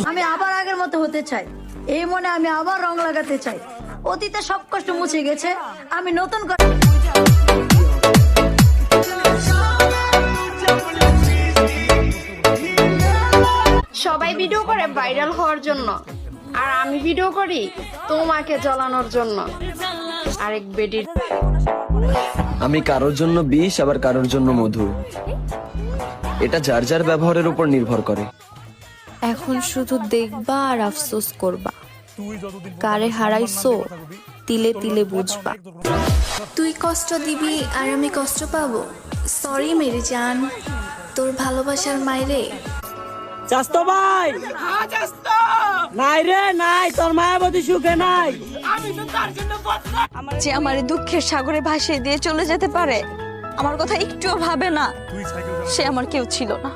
আমি আবার আগের মতো হতে চাই, এই মনে আমি আবার রং লাগাতে চাই। অতীতে সব কষ্ট মুছে গেছে, আমি নতুন করে। সবাই ভিডিও করে ভাইরাল হওয়ার জন্য, আর আমি ভিডিও করি তোমাকে জ্বালানোর জন্য। আরেক বেডির আমি কারোর জন্য বিষ, আবার কারোর জন্য মধু। এটা যার যার ব্যবহারের উপর নির্ভর করে। এখন শুধু দেখবা আর আফসোস করবা, কারে হারাইছো তিলে তিলে বুঝবা। তুই কষ্ট দিবি আর আমি কষ্ট পাবো। সরি মেরি জান, তোর ভালোবাসার মাইরে। চাস্তো ভাই, নাই রে নাই, তোর মায়াবতী সুখে নাই। যে আমার এই দুঃখের সাগরে ভাসিয়ে দিয়ে চলে যেতে পারে, আমার কথা একটুও ভাবে না, সে আমার কেউ ছিল না।